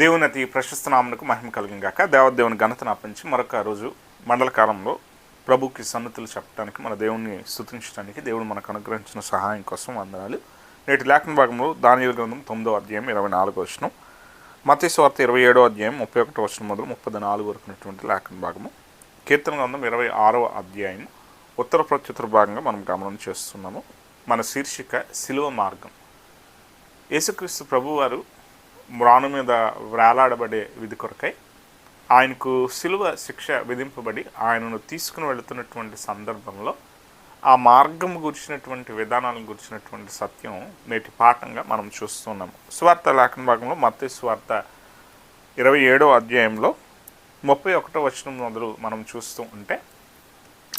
దేవుని అతి ప్రశస్త నామమునకు మహిమ కలిగింగాక. దేవదేవుని ఘనతను అర్పించి మరొక రోజు మండల కాలంలో ప్రభుకి సన్నతులు చెప్పడానికి, మన దేవుణ్ణి స్తుతించడానికి దేవుడు మనకు అనుగ్రహించిన సహాయం కోసం వందనాలు. నేటి లేఖన భాగంలో దానియేలు గ్రంథం 9వ అధ్యాయం 24వ వచనం, మత్తయి సువార్త 27వ అధ్యాయం 31వ వచనం మొదలు 34 వరకు ఉన్నటువంటి లేఖన భాగము, కీర్తన గ్రంథం 26వ అధ్యాయం ఉత్తర ప్రత్యుత్తర భాగంగా మనం గమనం చేస్తున్నాము. మన శీర్షిక సిలువ మార్గం. యేసుక్రీస్తు ప్రభువారు మ్రాను మీద వేలాడబడే విధి కొరకై ఆయనకు సిలువ శిక్ష విధింపబడి ఆయనను తీసుకుని వెళుతున్నటువంటి సందర్భంలో ఆ మార్గం గురించినటువంటి విధానాలను గురించినటువంటి సత్యం నేటి పాఠంగా మనం చూస్తున్నాము. సువార్త లేఖన భాగంలో మత్తయి సువార్త 27వ అధ్యాయంలో 31వ వచనం మొదలు మనం చూస్తూ ఉంటే,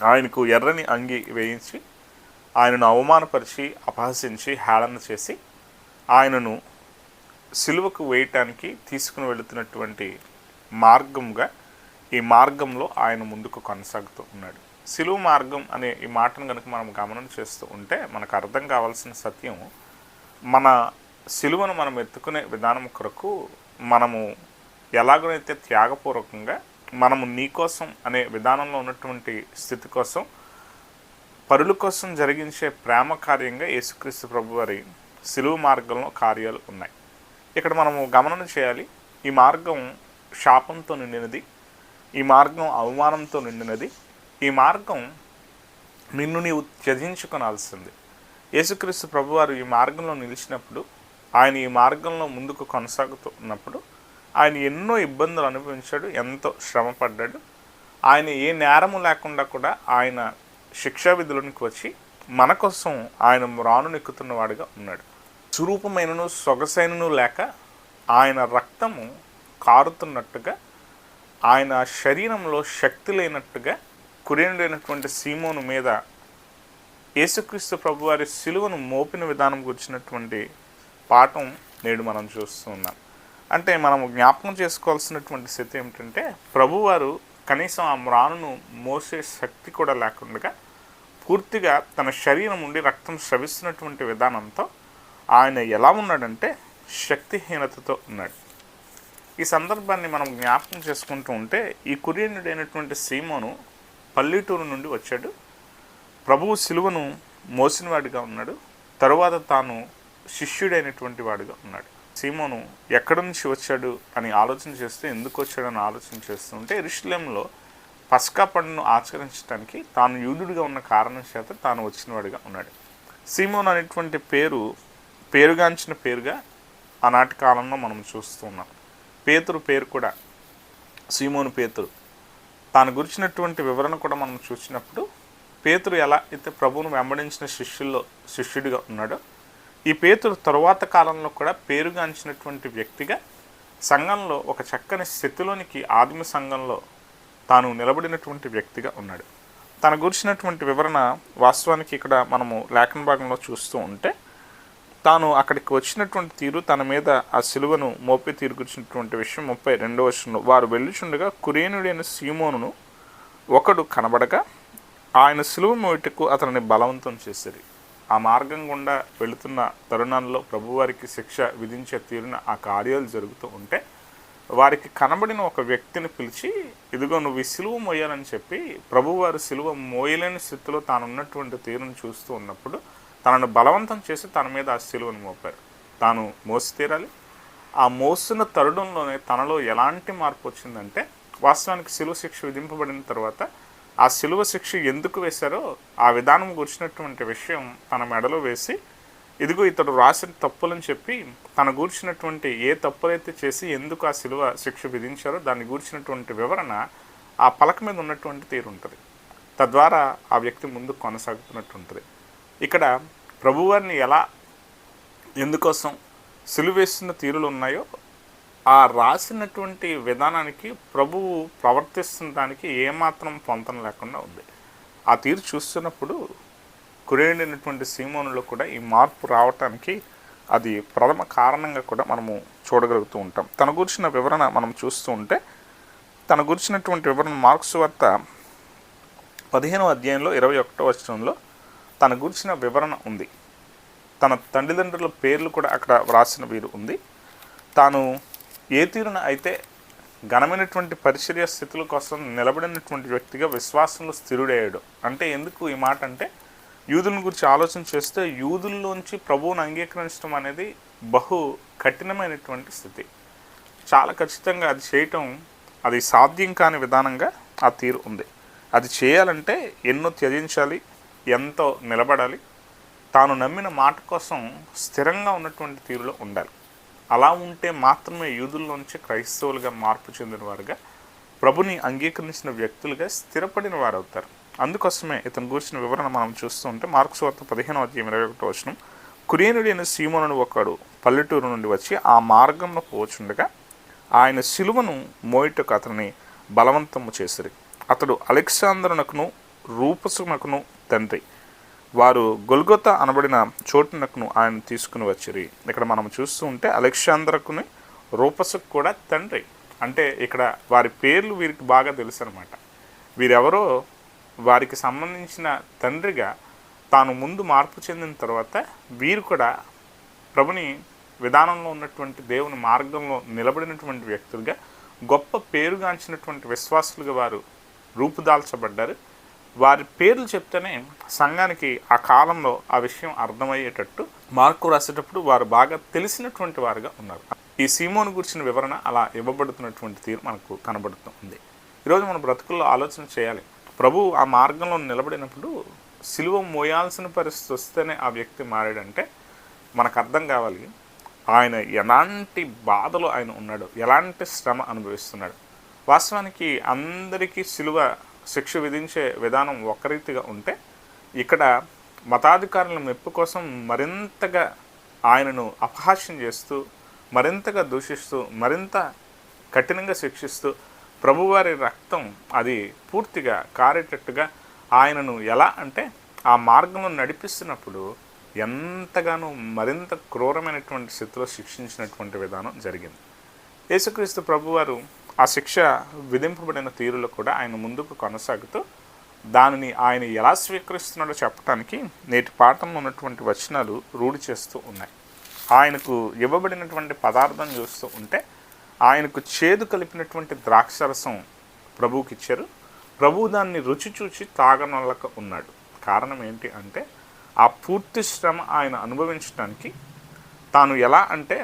ఆయనకు ఎర్రని అంగి వేయించి ఆయనను అవమానపరిచి అపహసించి హేళన చేసి ఆయనను సిలువకు వేయటానికి తీసుకుని వెళుతున్నటువంటి మార్గంగా ఈ మార్గంలో ఆయన ముందుకు కొనసాగుతూ ఉన్నాడు. సిలువ మార్గం అనే ఈ మాటను కనుక మనం గమనం చేస్తూ ఉంటే మనకు అర్థం కావాల్సిన సత్యం, మన సిలువను మనం ఎత్తుకునే విధానం కొరకు మనము ఎలాగైతే త్యాగపూర్వకంగా మనము నీ కోసం అనే విధానంలో ఉన్నటువంటి స్థితి కోసం, పరుల కోసం జరిగించే ప్రేమ కార్యంగా యేసుక్రీస్తు ప్రభువారి సిలువ మార్గంలో కార్యాలు ఉన్నాయి. ఇక్కడ మనము గమనం చేయాలి, ఈ మార్గం శాపంతో నిండినది, ఈ మార్గం అవమానంతో నిండినది, ఈ మార్గం నిన్ను నీవు త్యజించుకోనాల్సింది. యేసుక్రీస్తు ప్రభువారు ఈ మార్గంలో నిలిచినప్పుడు, ఆయన ఈ మార్గంలో ముందుకు కొనసాగుతున్నప్పుడు ఆయన ఎన్నో ఇబ్బందులు అనుభవించాడు, ఎంతో శ్రమపడ్డాడు. ఆయన ఏ నేరము లేకుండా కూడా ఆయన శిక్షా విధులకు వచ్చి మన కోసం ఆయన మ్రాను నెక్కుతున్నవాడుగా ఉన్నాడు. స్వరూపమైనను సొగసైనను లేక ఆయన రక్తము కారుతున్నట్టుగా, ఆయన శరీరంలో శక్తి లేనట్టుగా కురేనుడైనటువంటి సీమోను మీద యేసుక్రీస్తు ప్రభువారి సిలువను మోపిన విధానం గురించినటువంటి పాఠం నేడు మనం చూస్తూ ఉన్నాం. అంటే మనము జ్ఞాపకం చేసుకోవాల్సినటువంటి స్థితి ఏమిటంటే, ప్రభువారు కనీసం ఆ మ్రానును మోసే శక్తి కూడా లేకుండా పూర్తిగా తన శరీరం నుండి రక్తం స్రవిస్తున్నటువంటి విధానంతో ఆయన ఎలా ఉన్నాడంటే శక్తిహీనతతో ఉన్నాడు. ఈ సందర్భాన్ని మనం జ్ఞాపకం చేసుకుంటూ ఉంటే, ఈ కురేనుడైనటువంటి సీమోను పల్లెటూరు నుండి వచ్చాడు, ప్రభువు సిలువను మోసినవాడిగా ఉన్నాడు, తరువాత తాను శిష్యుడైనటువంటి వాడిగా ఉన్నాడు. సీమోను ఎక్కడి నుంచి వచ్చాడు అని ఆలోచన చేస్తే, ఎందుకు వచ్చాడని ఆలోచన చేస్తుంటే, యెరూషలేములో పస్కా పండును ఆచరించడానికి తాను యూదుడిగా ఉన్న కారణం చేత తాను వచ్చినవాడిగా ఉన్నాడు. సీమోను అనేటువంటి పేరుగాంచిన పేరుగా ఆనాటి కాలంలో మనం చూస్తున్నాం. పేతురు పేరు కూడా సీమోను పేతురు. తాను గురించినటువంటి వివరణ కూడా మనం చూసినప్పుడు, పేతురు ఎలా అయితే ప్రభువును వెంబడించిన శిష్యుడిగా ఉన్నాడో, ఈ పేతురు తరువాత కాలంలో కూడా పేరుగాంచినటువంటి వ్యక్తిగా సంఘంలో ఒక చక్కని స్థితిలోనికి ఆదిమ సంఘంలో తాను నిలబడినటువంటి వ్యక్తిగా ఉన్నాడు. తన గురించినటువంటి వివరణ వాస్తవానికి ఇక్కడ మనము లేఖన భాగంలో చూస్తూ ఉంటే, తాను అక్కడికి వచ్చినటువంటి తీరు, తన మీద ఆ సిలువను మోపే తీరు గురించినటువంటి విషయం 32వ వచనంలో, వారు వెళ్ళుచుండగా కురేనుడైన సీమోనును ఒకడు కనబడగా ఆయన సిలువ మోయుటకు అతనిని బలవంతం చేసేది. ఆ మార్గం గుండా వెళుతున్న తరుణంలో ప్రభువారికి శిక్ష విధించే తీరున ఆ కార్యాలు జరుగుతూ ఉంటే, వారికి కనబడిన ఒక వ్యక్తిని పిలిచి, ఇదిగో నువ్వు ఈ సిలువ మోయాలని చెప్పి, ప్రభువారు సిలువ మోయలేని స్థితిలో తాను ఉన్నటువంటి తీరును చూస్తూ ఉన్నప్పుడు తనను బలవంతం చేసి తన మీద ఆ సిలువను మోపారు. తాను మోసి తీరాలి. ఆ మోసిన తరుణంలోనే తనలో ఎలాంటి మార్పు వచ్చిందంటే, వాస్తవానికి సిలువ శిక్ష విధింపబడిన తర్వాత ఆ సిలువ శిక్ష ఎందుకు వేశారో ఆ విధానం గురించినటువంటి విషయం తన మెడలో వేసి, ఇదిగో ఇతడు రాసిన తప్పులని చెప్పి, తన గూర్చినటువంటి ఏ తప్పులైతే చేసి ఎందుకు ఆ సిలువ శిక్ష విధించారో దాన్ని గూర్చినటువంటి వివరణ ఆ పలక మీద ఉన్నటువంటి తీరు ఉంటుంది. తద్వారా ఆ వ్యక్తి ముందుకు కొనసాగుతున్నట్టు ఉంటుంది. ఇక్కడ ప్రభువారిని ఎలా ఎందుకోసం సిలువ వేస్తున్న తీరులు ఉన్నాయో, ఆ రాసినటువంటి విధానానికి ప్రభువు ప్రవర్తిస్తున్న దానికి ఏమాత్రం పొంతన లేకుండా ఉంది. ఆ తీరు చూస్తున్నప్పుడు కురేనుడైనటువంటి సీమోనులో కూడా ఈ మార్పు రావటానికి అది ప్రథమ కారణంగా కూడా మనము చూడగలుగుతూ ఉంటాం. తన గురించిన వివరణ మనం చూస్తూ ఉంటే, తన గురించినటువంటి వివరణ మార్కు సువార్త 15వ అధ్యాయంలో 21వ వచనంలో తన గురించిన వివరణ ఉంది. తన తల్లిదండ్రుల పేర్లు కూడా అక్కడ వ్రాసిన వీరు ఉంది. తాను ఏ తీరున అయితే ఘనమైనటువంటి పరిచర్య స్థితుల కోసం నిలబడినటువంటి వ్యక్తిగా విశ్వాసంలో స్థిరుడయ్యాడు. అంటే ఎందుకు ఈ మాట అంటే, యూదుల గురించి ఆలోచన చేస్తే యూదుల్లోంచి ప్రభువును అంగీకరించడం అనేది బహు కఠినమైనటువంటి స్థితి. చాలా ఖచ్చితంగా అది చేయటం అది సాధ్యం కాని విధానంగా ఆ తీరు ఉంది. అది చేయాలంటే ఎన్నో త్యజించాలి, ఎంతో నిలబడాలి, తాను నమ్మిన మాట కోసం స్థిరంగా ఉన్నటువంటి తీరులో ఉండాలి. అలా ఉంటే మాత్రమే యూదుల్లోంచి క్రైస్తవులుగా మార్పు చెందిన వారుగా, ప్రభుని అంగీకరించిన వ్యక్తులుగా స్థిరపడిన వారు అవుతారు. అందుకోసమే ఇతను గురించిన వివరణ మనం చూస్తూ ఉంటే మార్కు సువార్త 15:21 కురేనుడైన సీమోనుడు ఒకడు పల్లెటూరు నుండి వచ్చి ఆ మార్గంలో పోచుండగా ఆయన సిలువను మోయుటకు అతన్ని బలవంతము చేసిరి. అతడు అలెగ్జాందరునకును రూపసునకును తండ్రి. వారు గొల్గొతా అనబడిన చోటునకును ఆయన తీసుకుని వచ్చిరి. ఇక్కడ మనం చూస్తూ ఉంటే అలెగ్జాందరుకుని రూపసుకు కూడా తండ్రి. అంటే ఇక్కడ వారి పేర్లు వీరికి బాగా తెలుసు అనమాట. వీరెవరో వారికి సంబంధించిన తండ్రిగా తాను ముందు మార్పు చెందిన తర్వాత వీరు కూడా ప్రభుని విధానంలో ఉన్నటువంటి దేవుని మార్గంలో నిలబడినటువంటి వ్యక్తులుగా, గొప్ప పేరుగాంచినటువంటి విశ్వాసులుగా వారు రూపుదాల్చబడ్డారు. వారి పేర్లు చెప్తేనే సంఘానికి ఆ కాలంలో ఆ విషయం అర్థమయ్యేటట్టు మార్కు రాసేటప్పుడు వారు బాగా తెలిసినటువంటి వారుగా ఉన్నారు. ఈ సీమోను గురించిన వివరణ అలా ఇవ్వబడుతున్నటువంటి తీరు మనకు కనబడుతుంది. ఈరోజు మన బ్రతుకుల్లో ఆలోచన చేయాలి. ప్రభు ఆ మార్గంలో నిలబడినప్పుడు సిలువ మోయాల్సిన పరిస్థితి వస్తేనే ఆ వ్యక్తి మారాడంటే మనకు అర్థం కావాలి ఆయన ఎలాంటి బాధలో ఆయన ఉన్నాడు, ఎలాంటి శ్రమ అనుభవిస్తున్నాడు. వాస్తవానికి అందరికీ సిలువ శిక్ష విధించే విధానం ఒక రీతిగా ఉంటే, ఇక్కడ మతాధికారుల మెప్పు కోసం మరింతగా ఆయనను అపహాస్యం చేస్తూ, మరింతగా దూషిస్తూ, మరింత కఠినంగా శిక్షిస్తూ, ప్రభువారి రక్తం అది పూర్తిగా కారేటట్టుగా ఆయనను ఎలా అంటే ఆ మార్గంలో నడిపిస్తున్నప్పుడు ఎంతగానో మరింత క్రూరమైనటువంటి స్థితిలో శిక్షించినటువంటి విధానం జరిగింది. యేసుక్రీస్తు ప్రభువారు ఆ శిక్ష విధింపబడిన తీరులో కూడా ఆయన ముందుకు కొనసాగుతూ దానిని ఆయన ఎలా స్వీకరిస్తున్నాడో చెప్పడానికి నేటి పాఠంలో ఉన్నటువంటి వచనాలు రూఢి చేస్తూ ఉన్నాయి. ఆయనకు ఇవ్వబడినటువంటి పదార్థం చూస్తూ ఉంటే ఆయనకు చేదు కలిపినటువంటి ద్రాక్షరసం ప్రభువుకి ఇచ్చారు. ప్రభువు దాన్ని రుచి చూచి తాగనొల్లక ఉన్నాడు. కారణం ఏంటి అంటే ఆ పూర్తి శ్రమ ఆయన అనుభవించడానికి తాను ఎలా అంటే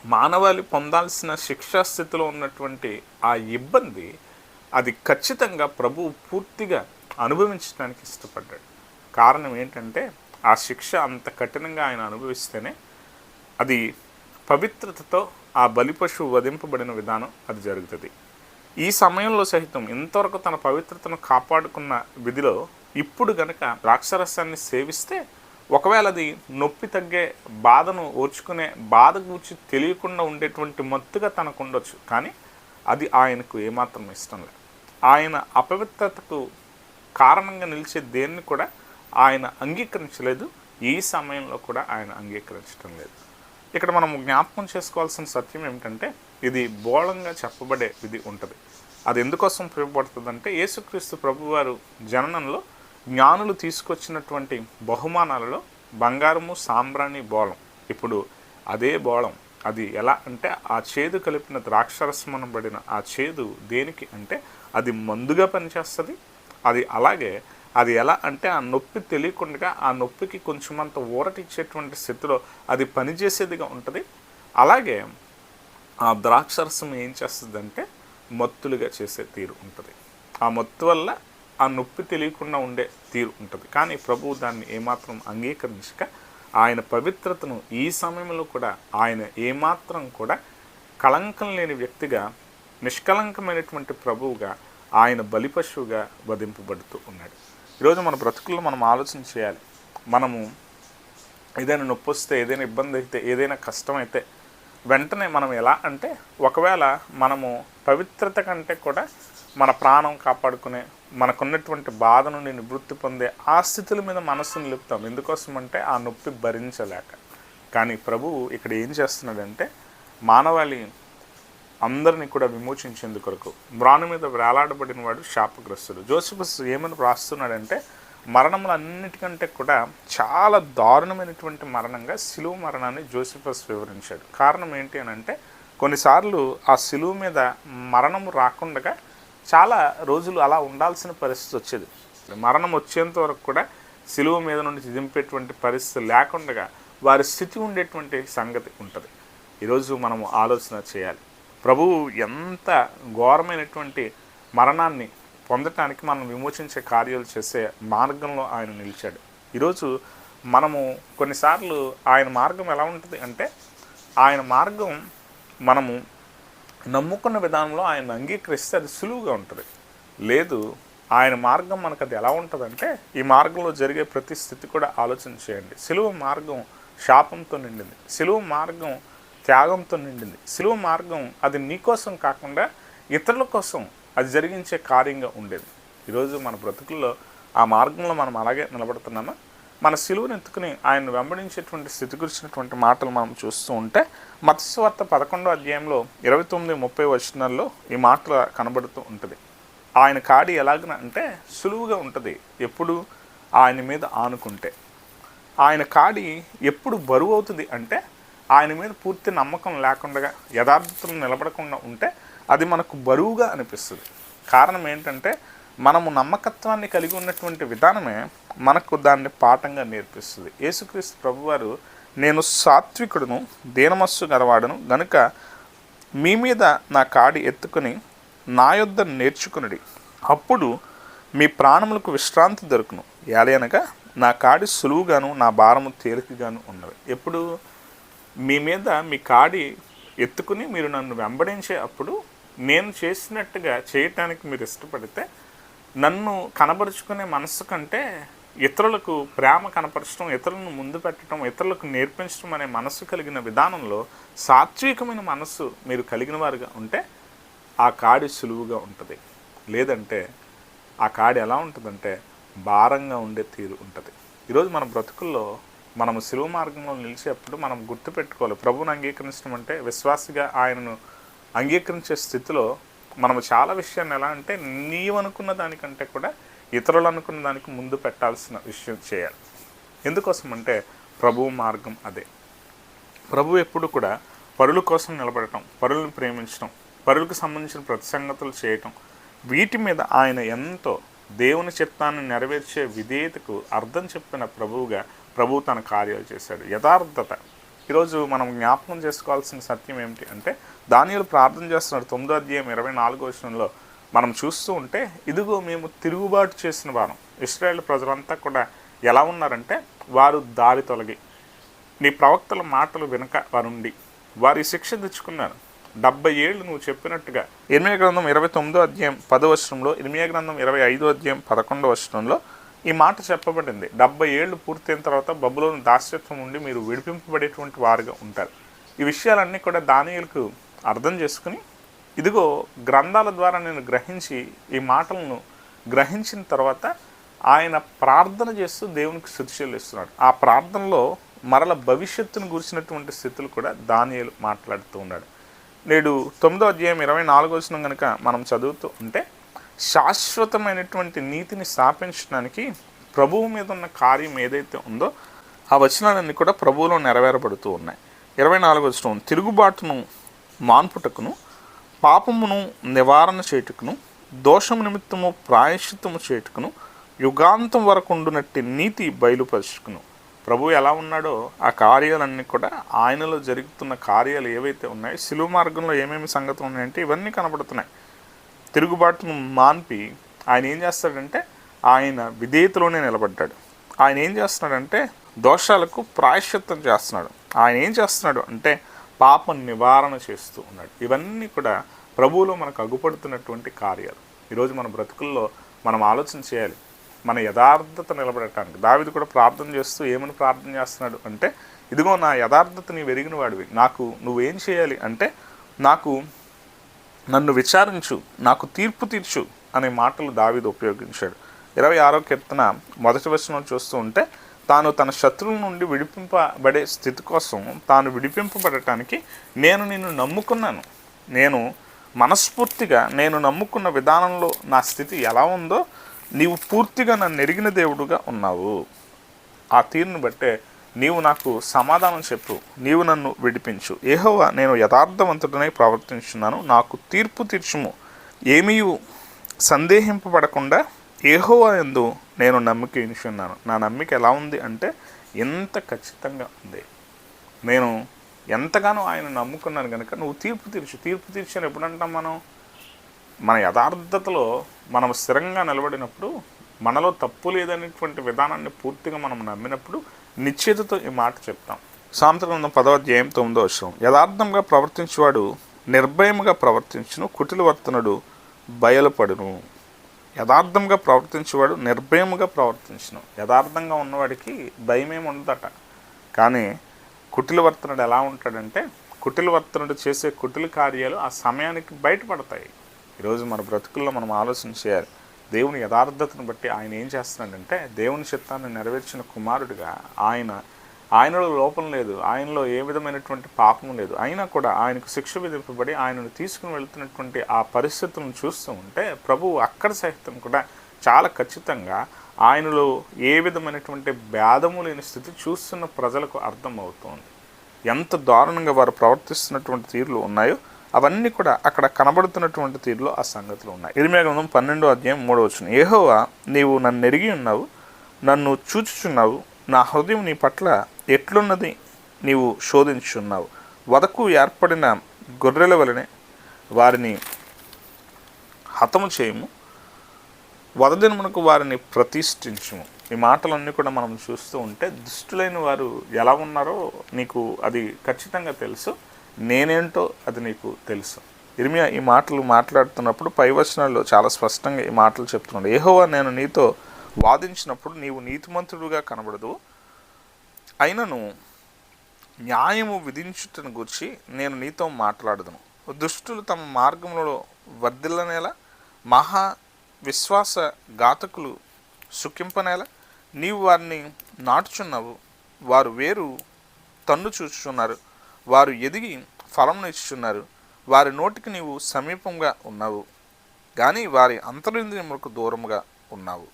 మానవాళి పొందాల్సిన శిక్షా స్థితిలో ఉన్నటువంటి ఆ ఇబ్బంది అది ఖచ్చితంగా ప్రభువు పూర్తిగా అనుభవించడానికి ఇష్టపడ్డాడు. కారణం ఏంటంటే ఆ శిక్ష అంత కఠినంగా ఆయన అనుభవిస్తేనే అది పవిత్రతతో ఆ బలిపశువు వధింపబడిన విధానం అది జరుగుతుంది. ఈ సమయంలో సహితం ఇంతవరకు తన పవిత్రతను కాపాడుకున్న విధిలో ఇప్పుడు గనక ద్రాక్షరసాన్ని సేవిస్తే ఒకవేళ అది నొప్పి తగ్గే బాధను ఓర్చుకునే బాధ గురించి తెలియకుండా ఉండేటువంటి మత్తుగా తనకు ఉండొచ్చు. కానీ అది ఆయనకు ఏమాత్రం ఇష్టం లేదు. ఆయన అపవిత్రతకు కారణంగా నిలిచే దేన్ని కూడా ఆయన అంగీకరించలేదు. ఈ సమయంలో కూడా ఆయన అంగీకరించడం లేదు. ఇక్కడ మనం జ్ఞాపకం చేసుకోవాల్సిన సత్యం ఏమిటంటే ఇది బోళంగా చెప్పబడే విధి ఉంటుంది. అది ఎందుకోసం ఉపయోగపడుతుందంటే యేసుక్రీస్తు ప్రభువారు జననంలో జ్ఞానులు తీసుకొచ్చినటువంటి బహుమానాలలో బంగారము, సాంబ్రాణి, బోళం. ఇప్పుడు అదే బోళం అది ఎలా అంటే ఆ చేదు కలిపిన ద్రాక్షరసం అనబడిన ఆ చేదు దేనికి అంటే అది మందుగా పనిచేస్తుంది. అది అలాగే అది ఎలా అంటే ఆ నొప్పి తెలియకుండా ఆ నొప్పికి కొంచెమంత ఊరటిచ్చేటువంటి స్థితిలో అది పనిచేసేదిగా ఉంటుంది. అలాగే ఆ ద్రాక్షరసం ఏం చేస్తుందంటే మత్తులుగా చేసే తీరు ఉంటుంది. ఆ మత్తు వల్ల ఆ నొప్పి తెలియకుండా ఉండే తీరు ఉంటుంది. కానీ ప్రభువు దాన్ని ఏమాత్రం అంగీకరించక ఆయన పవిత్రతను ఈ సమయంలో కూడా ఆయన ఏమాత్రం కూడా కళంకం లేని వ్యక్తిగా, నిష్కళంకమైనటువంటి ప్రభువుగా ఆయన బలిపశువుగా వధింపబడుతూ ఉన్నాడు. ఈరోజు మన బ్రతుకుల్లో మనం ఆలోచన చేయాలి. మనము ఏదైనా నొప్పి వస్తే, ఏదైనా ఇబ్బంది అయితే, ఏదైనా కష్టమైతే వెంటనే మనం ఎలా అంటే ఒకవేళ మనము పవిత్రత కంటే కూడా మన ప్రాణం కాపాడుకునే, మనకున్నటువంటి బాధను నివృత్తి పొందే ఆ స్థితుల మీద మనస్సు నిలుపుతాం. ఎందుకోసం అంటే ఆ నొప్పి భరించలేక. కానీ ప్రభువు ఇక్కడ ఏం చేస్తున్నాడంటే మానవాళి అందరినీ కూడా విమోచించేందుకు కొరకు మ్రాను మీద వేలాడబడిన వాడు శాపగ్రస్తుడు. జోసెఫస్ ఏమని రాస్తున్నాడంటే మరణములన్నిటికంటే కూడా చాలా దారుణమైనటువంటి మరణంగా సిలువ మరణాన్ని జోసెఫస్ వివరించాడు. కారణం ఏంటి అని అంటే కొన్నిసార్లు ఆ సిలువ మీద మరణం రాకుండా చాలా రోజులు అలా ఉండాల్సిన పరిస్థితి వచ్చేది. మరణం వచ్చేంత వరకు కూడా సిలువ మీద నుండి దింపేటువంటి పరిస్థితి లేకుండా వారి స్థితి ఉండేటువంటి సంగతి ఉంటుంది. ఈరోజు మనము ఆలోచన చేయాలి, ప్రభువు ఎంత ఘోరమైనటువంటి మరణాన్ని పొందటానికి మనం విమోచించే కార్యాలు చేసే మార్గంలో ఆయన నిలిచాడు. ఈరోజు మనము కొన్నిసార్లు ఆయన మార్గం ఎలా ఉంటుంది అంటే, ఆయన మార్గం మనము నమ్ముకున్న విధానంలో ఆయన అంగీకరిస్తే అది సులువుగా ఉంటుంది. లేదు, ఆయన మార్గం మనకు అది ఎలా ఉంటుందంటే, ఈ మార్గంలో జరిగే ప్రతి స్థితి కూడా ఆలోచన చేయండి. సిలువ మార్గం శాపంతో నిండింది, సిలువ మార్గం త్యాగంతో నిండింది, సిలువ మార్గం అది నీకోసం కాకుండా ఇతరుల కోసం అది జరిగించే కార్యంగా ఉండేది. ఈరోజు మన బ్రతుకుల్లో ఆ మార్గంలో మనం అలాగే నిలబడుతున్నామా? మన సిలువను ఎత్తుకుని ఆయన వెంబడించేటువంటి స్థితి గురించినటువంటి మాటలు మనం చూస్తూ ఉంటే, మత్తయి సువార్త 11వ అధ్యాయంలో 29-30 వచనాల్లో ఈ మాటలు కనబడుతూ ఉంటుంది. ఆయన కాడి ఎలాగన అంటే సులువుగా ఉంటుంది ఎప్పుడు ఆయన మీద ఆనుకుంటే. ఆయన కాడి ఎప్పుడు బరువు అవుతుంది అంటే, ఆయన మీద పూర్తి నమ్మకం లేకుండా యథార్థతను నిలబడకుండా ఉంటే అది మనకు బరువుగా అనిపిస్తుంది. కారణం ఏంటంటే, మనము నమ్మకత్వాన్ని కలిగి ఉన్నటువంటి విధానమే మనకు దాన్ని పాఠంగా నేర్పిస్తుంది. యేసుక్రీస్తు ప్రభువారు, నేను సాత్వికుడును దీనమస్సు గలవాడును గనుక మీ మీద నా కాడి ఎత్తుకుని నా యొద్ద నేర్చుకునుడి, అప్పుడు మీ ప్రాణములకు విశ్రాంతి దొరుకును. ఏలయనగా నా కాడి సులువుగాను నా భారము తేలికగాను ఉన్నవి. ఎప్పుడు మీ మీద మీ కాడి ఎత్తుకుని మీరు నన్ను వెంబడించే అప్పుడు నేను చేసినట్టుగా చేయటానికి మీరు ఇష్టపడితే, నన్ను కనబరుచుకునే మనస్సు కంటే ఇతరులకు ప్రేమ కనపరచడం, ఇతరులను ముందు పెట్టడం, ఇతరులకు నేర్పించడం అనే మనస్సు కలిగిన విధానంలో సాత్వికమైన మనస్సు మీరు కలిగిన వారుగా ఉంటే ఆ కాడి సులువుగా ఉంటుంది. లేదంటే ఆ కాడి ఎలా ఉంటుందంటే భారంగా ఉండే తీరు ఉంటుంది. ఈరోజు మన బ్రతుకుల్లో మనము సిలువ మార్గంలో నిలిచేప్పుడు మనం గుర్తుపెట్టుకోవాలి, ప్రభువును అంగీకరించడం అంటే విశ్వాసిగా ఆయనను అంగీకరించే స్థితిలో మనము చాలా విషయాన్ని ఎలా అంటే నీవనుకున్న దానికంటే కూడా ఇతరులు అనుకున్న దానికి ముందు పెట్టాల్సిన విషయం చేయాలి. ఎందుకోసం అంటే ప్రభువు మార్గం అదే. ప్రభువు ఎప్పుడు కూడా పరుల కోసం నిలబడటం, పరులను ప్రేమించడం, పరులకు సంబంధించిన ప్రతి సంగతులు చేయటం, వీటి మీద ఆయన ఎంతో దేవుని చిత్తాన్ని నెరవేర్చే విధేయతకు అర్థం చెప్పిన ప్రభువు తన కార్యాలు చేశాడు. యథార్థత. ఈరోజు మనం జ్ఞాపకం చేసుకోవాల్సిన సత్యం ఏమిటి అంటే, దానియేలు ప్రార్థన చేస్తున్నాడు 9వ అధ్యాయం 24వ వచనంలో మనం చూస్తూ ఉంటే, ఇదిగో మేము తిరుగుబాటు చేసిన వారం. ఇశ్రాయేలు ప్రజలంతా కూడా ఎలా ఉన్నారంటే, వారు దారి తొలగి నీ ప్రవక్తల మాటలు వినక వారుండి వారి శిక్ష తెచ్చుకున్నారు. 70 ఏళ్ళు నువ్వు చెప్పినట్టుగా. ఇర్మియా గ్రంథం 29వ అధ్యాయం 10వ వచనంలో, ఇర్మియా గ్రంథం 25వ అధ్యాయం 11వ వచనంలో ఈ మాట చెప్పబడింది. 70 ఏళ్ళు పూర్తయిన తర్వాత బబులోను దాస్యత్వం నుండి మీరు విడిపింపబడేటువంటి వారుగా ఉంటారు. ఈ విషయాలన్నీ కూడా దానియేలుకు అర్థం చేసుకుని, ఇదిగో గ్రంథాల ద్వారా నేను గ్రహించి ఈ మాటలను గ్రహించిన తర్వాత ఆయన ప్రార్థన చేస్తూ దేవునికి స్తుతి చెల్లిస్తున్నాడు. ఆ ప్రార్థనలో మరల భవిష్యత్తును గురించినటువంటి స్థితులు కూడా దానియేలు మాట్లాడుతూ ఉన్నాడు. నేడు 9వ అధ్యాయం 24వ వచనం కనుక మనం చదువుతూ ఉంటే, శాశ్వతమైనటువంటి నీతిని స్థాపించడానికి ప్రభువు మీద ఉన్న కార్యం ఏదైతే ఉందో ఆ వచనాలన్నీ కూడా ప్రభువులో నెరవేరబడుతూ ఉన్నాయి. 24వ వచనం, తిరుగుబాటును మాన్పుటకును పాపమును నివారణ చేయుటకును దోషము నిమిత్తము ప్రాయశ్చిత్తము చేయుటకును యుగాంతం వరకు ఉండునట్టి నీతి బయలుపరుచుకును. ప్రభువు ఎలా ఉన్నాడో ఆ కార్యాలన్నీ కూడా ఆయనలో జరుగుతున్న కార్యాలు ఏవైతే ఉన్నాయో, సిలువ మార్గంలో ఏమేమి సంగతులు ఉన్నాయంటే ఇవన్నీ కనబడుతున్నాయి. తిరుగుబాటును మాన్పి ఆయన ఏం చేస్తాడంటే ఆయన విధేయతలోనే నిలబడ్డాడు. ఆయన ఏం చేస్తున్నాడంటే దోషాలకు ప్రాయశ్చిత్తం చేస్తున్నాడు. ఆయన ఏం చేస్తున్నాడు అంటే పాప నివారణ చేస్తూ ఉన్నాడు. ఇవన్నీ కూడా ప్రభువులో మనకు అగుపడుతున్నటువంటి కార్యాలు. ఈరోజు మన బ్రతుకుల్లో మనం ఆలోచన చేయాలి, మన యథార్థత నిలబడటానికి. దావీదు కూడా ప్రార్థన చేస్తూ ఏమని ప్రార్థన చేస్తున్నాడు అంటే, ఇదిగో నా యథార్థత నీవు ఎరిగిన వాడివి, నాకు నువ్వేం చేయాలి అంటే నన్ను విచారించు, నాకు తీర్పు తీర్చు అనే మాటలు దావీదు ఉపయోగించాడు. 26వ కీర్తన 1వ వచనం చూస్తూ ఉంటే, తాను తన శత్రువుల నుండి విడిపింపబడే స్థితి కోసం తాను విడిపింపబడటానికి నేను నిన్ను నమ్ముకున్నాను, నేను మనస్ఫూర్తిగా నేను నమ్ముకున్న విధానంలో నా స్థితి ఎలా ఉందో నీవు పూర్తిగా నన్ను ఎరిగిన దేవుడుగా ఉన్నావు. ఆ తీరును బట్టే నీవు నాకు సమాధానం చెప్పు, నీవు నన్ను విడిపించు. యెహోవా, నేను యథార్థవంతుడనై ప్రవర్తించున్నాను, నాకు తీర్పు తీర్చుము. ఏమీ సందేహింపబడకుండా యెహోవా యందు నేను నమ్మిక ఉంచున్నాను. నా నమ్మిక ఎలా ఉంది అంటే ఎంత ఖచ్చితంగా ఉంది. నేను ఎంతగానో ఆయన నమ్ముకున్నాను కనుక నువ్వు తీర్పు తీర్చు. తీర్పు తీర్చని ఎప్పుడంటాం మనం? మన యథార్థతలో మనం స్థిరంగా నిలబడినప్పుడు, మనలో తప్పు లేదనేటువంటి విధానాన్ని పూర్తిగా మనం నమ్మినప్పుడు నిశ్చయతతో ఈ మాట చెప్తాం. సామెతల గ్రంథం 10వ అధ్యాయం 9వ వచనం, యథార్థంగా ప్రవర్తించువాడు నిర్భయముగా ప్రవర్తించును, కుటిలవర్తనుడు బయలుపడును. యథార్థంగా ప్రవర్తించేవాడు నిర్భయముగా ప్రవర్తించును. యథార్థంగా ఉన్నవాడికి భయమేమి ఉండదట. కానీ కుటిలవర్తనుడు ఎలా ఉంటాడంటే, కుటిలవర్తనుడు చేసే కుటిల కార్యాలు ఆ సమయానికి బయటపడతాయి. ఈరోజు మన బ్రతుకుల్లో మనం ఆలోచన చేయాలి. దేవుని యథార్థతను బట్టి ఆయన ఏం చేస్తున్నాడంటే, దేవుని చిత్తాన్ని నెరవేర్చిన కుమారుడిగా ఆయనలో లోపం లేదు, ఆయనలో ఏ విధమైనటువంటి పాపము లేదు, అయినా కూడా ఆయనకు శిక్ష విధింపబడి ఆయనను తీసుకుని వెళుతున్నటువంటి ఆ పరిస్థితులను చూస్తూ ఉంటే ప్రభువు అక్కడ సహితం కూడా చాలా ఖచ్చితంగా ఆయనలో ఏ విధమైనటువంటి భేదము లేని స్థితి చూస్తున్న ప్రజలకు అర్థమవుతోంది. ఎంత దారుణంగా వారు ప్రవర్తిస్తున్నటువంటి తీరులు ఉన్నాయో అవన్నీ కూడా అక్కడ కనబడుతున్నటువంటి తీరులో ఆ సంగతులు ఉన్నాయి. ఇర్మియా గ్రంథం 12వ అధ్యాయం 3వ వచనం, యెహోవా, నీవు నన్ను ఎరిగి ఉన్నావు, నన్ను చూచుచున్నావు, నా హృదయం నీ పట్ల ఎట్లున్నది నీవు శోధించున్నావు. వదకు ఏర్పడిన గొర్రెల వలనే వారిని హతము చేయము, వదదినమునకు వారిని ప్రతిష్ఠించుము. ఈ మాటలన్నీ కూడా మనం చూస్తూ ఉంటే దుష్టులైన వారు ఎలా ఉన్నారో నీకు అది ఖచ్చితంగా తెలుసు, నేనేంటో అది నీకు తెలుసు. ఇర్మియా ఈ మాటలు మాట్లాడుతున్నప్పుడు పై వచనాల్లో చాలా స్పష్టంగా ఈ మాటలు చెప్తున్నాడు. యెహోవా, నేను నీతో వాదించినప్పుడు నీవు నీతిమంతుడుగా కనబడదు, అయినను న్యాయము విధించుటను గురించి నేను నీతో మాట్లాడదును. దుష్టులు తమ మార్గంలో వర్ధిల్లనేలా, మహా విశ్వాస ఘాతకులు సుఖింపనేలా. నీవు వారిని నాటుచున్నావు, వారు వేరు తన్ను చూచుచున్నారు, వారు ఎదిగి ఫలమును ఇచ్చుచున్నారు. వారి నోటికి నీవు సమీపంగా ఉన్నావు, కానీ వారి అంతరింద్రియములకు దూరముగా ఉన్నావు.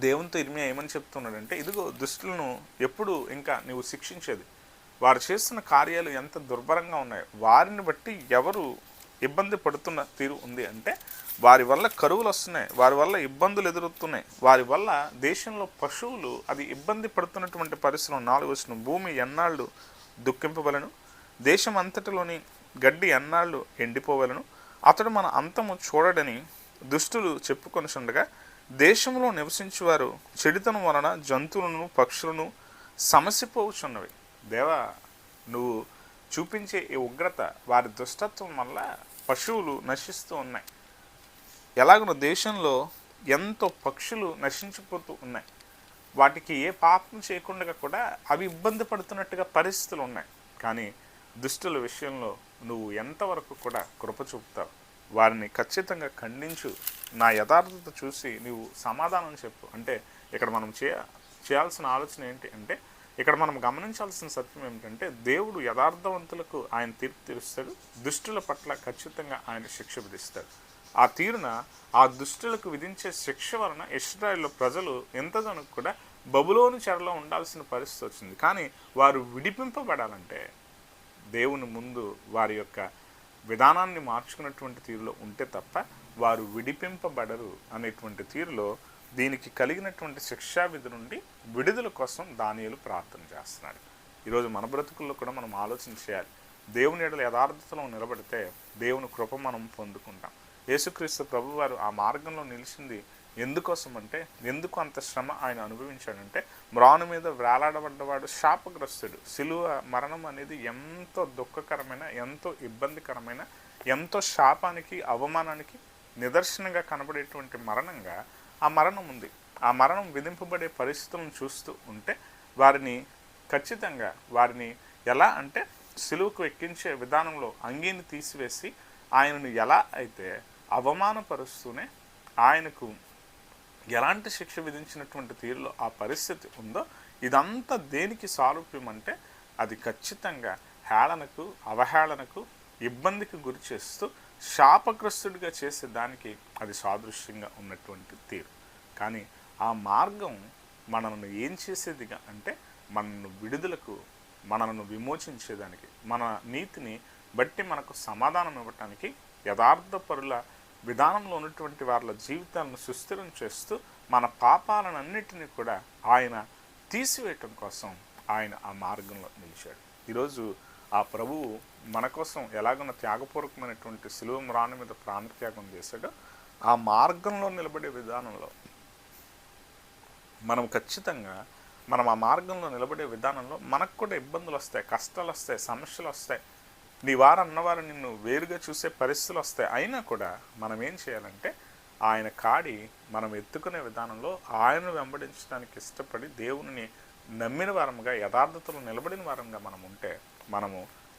దేవునితో ఇర్మియా ఏమని చెప్తున్నాడంటే, ఇదిగో దుష్టులను ఎప్పుడు ఇంకా నీవు శిక్షించేది, వారు చేస్తున్న కార్యాలు ఎంత దుర్భరంగా ఉన్నాయో, వారిని బట్టి ఎవరు ఇబ్బంది పడుతున్న తీరు ఉంది అంటే, వారి వల్ల కరువులు వస్తున్నాయి, వారి వల్ల ఇబ్బందులు ఎదురవుతున్నాయి, వారి వల్ల దేశంలో పశువులు అది ఇబ్బంది పడుతున్నటువంటి పరిస్థితులు. 4వ వచనం, భూమి ఎన్నాళ్ళు దుఃఖింపవలను, దేశం అంతటిలోని గడ్డి ఎన్నాళ్ళు ఎండిపోవలను, అతడు మన అంతము చూడడని దుష్టులు చెప్పుకొనిచుండగా, దేశంలో నివసించేవారు చెడుతనం వలన జంతువులను పక్షులను సమసిపోవచ్చున్నవి. దేవా, నువ్వు చూపించే ఈ ఉగ్రత, వారి దుష్టత్వం వల్ల పశువులు నశిస్తూ ఉన్నాయి. ఎలాగో దేశంలో ఎంతో పక్షులు నశించిపోతూ ఉన్నాయి. వాటికి ఏ పాపం చేయకుండా కూడా అవి ఇబ్బంది పడుతున్నట్టుగా పరిస్థితులు ఉన్నాయి. కానీ దుష్టుల విషయంలో నువ్వు ఎంతవరకు కూడా కృప చూపుతావు? వారిని ఖచ్చితంగా ఖండించు, నా యథార్థత చూసి నీవు సమాధానం చెప్పు. అంటే ఇక్కడ మనం చేయాల్సిన ఆలోచన ఏంటి అంటే, ఇక్కడ మనం గమనించాల్సిన సత్యం ఏమిటంటే, దేవుడు యథార్థవంతులకు ఆయన తీర్పు తీరుస్తాడు, దుష్టుల పట్ల ఖచ్చితంగా ఆయన శిక్ష విధిస్తాడు. ఆ తీరున ఆ దుష్టులకు విధించే శిక్ష వలన ఇశ్రాయేలు ప్రజలు ఎంతగానో కూడా బబులోను చెరలో ఉండాల్సిన పరిస్థితి వచ్చింది. కానీ వారు విడిపింపబడాలంటే దేవుని ముందు వారి యొక్క విధానాన్ని మార్చుకున్నటువంటి తీరులో ఉంటే తప్ప వారు విడిపింపబడరు అనేటువంటి తీరులో దీనికి కలిగినటువంటి శిక్షావిధి నుండి విడుదల కోసం దానియేలు ప్రార్థన చేస్తున్నాడు. ఈరోజు మన బ్రతుకుల్లో కూడా మనం ఆలోచన చేయాలి. దేవుని ఎడల యథార్థతలో నిలబడితే దేవుని కృప మనం పొందుకుంటాం. యేసుక్రీస్తు ప్రభువారు ఆ మార్గంలో నిలిచింది ఎందుకోసం అంటే, ఎందుకు అంత శ్రమ ఆయన అనుభవించాడంటే, మ్రాను మీద వేలాడబడ్డవాడు శాపగ్రస్తుడు. శిలువ మరణం అనేది ఎంతో దుఃఖకరమైన, ఎంతో ఇబ్బందికరమైన, ఎంతో శాపానికి అవమానానికి నిదర్శనంగా కనబడేటువంటి మరణంగా ఆ మరణం ఉంది. ఆ మరణం విధింపబడే పరిస్థితులను చూస్తూ ఉంటే వారిని ఖచ్చితంగా ఎలా అంటే శిలువకు ఎక్కించే విధానంలో అంగీని తీసివేసి ఆయనను ఎలా అయితే అవమానపరుస్తూనే ఆయనకు ఎలాంటి శిక్ష విధించినటువంటి తీరులో ఆ పరిస్థితి ఉందో, ఇదంతా దేనికి సారూప్యం అంటే అది ఖచ్చితంగా హేళనకు, అవహేళనకు, ఇబ్బందికి గురి చేస్తూ శాపగ్రస్తుడిగా చేసే దానికి అది సాదృశ్యంగా ఉన్నటువంటి తీరు. కానీ ఆ మార్గం మనల్ని ఏం చేసేదిగా అంటే మనను విడుదలకు, మనల్ని విమోచించేదానికి, మన నీతిని బట్టి మనకు సమాధానం ఇవ్వటానికి, యథార్థపరుల విధానంలో ఉన్నటువంటి వాళ్ళ జీవితాలను సుస్థిరం చేస్తూ మన పాపాలన్నిటినీ కూడా ఆయన తీసివేయటం కోసం ఆయన ఆ మార్గంలో నిలిచాడు. ఈరోజు ఆ ప్రభువు మన కోసం ఎలాగున్న త్యాగపూర్వకమైనటువంటి శిలువ మ్రాను మీద ప్రాణత్యాగం చేశాడో ఆ మార్గంలో నిలబడే విధానంలో మనం ఖచ్చితంగా ఆ మార్గంలో నిలబడే విధానంలో మనకు కూడా ఇబ్బందులు వస్తాయి, కష్టాలు వస్తాయి, సమస్యలు వస్తాయి, నీ వారు అన్నవారు నిన్ను వేరుగా చూసే పరిస్థితులు వస్తాయి. అయినా కూడా మనం ఏం చేయాలంటే ఆయన కాడి మనం ఎత్తుకునే విధానంలో ఆయనను వెంబడించడానికి ఇష్టపడి దేవుని నమ్మిన వారంగా, యథార్థతలో నిలబడిన వారంగా మనం ఉంటే మనము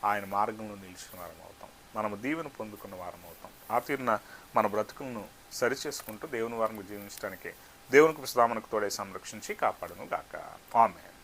ఆయన మార్గంలో నిలిచిన వారం అవుతాం, మనము దీవెన పొందుకున్న వారం అవుతాం. ఆ తీరున మన బ్రతుకులను సరిచేసుకుంటూ దేవుని వారంగా జీవించడానికి దేవునికి సదా మనకు తోడే సంరక్షించి కాపాడును గాక. ఆమేన్.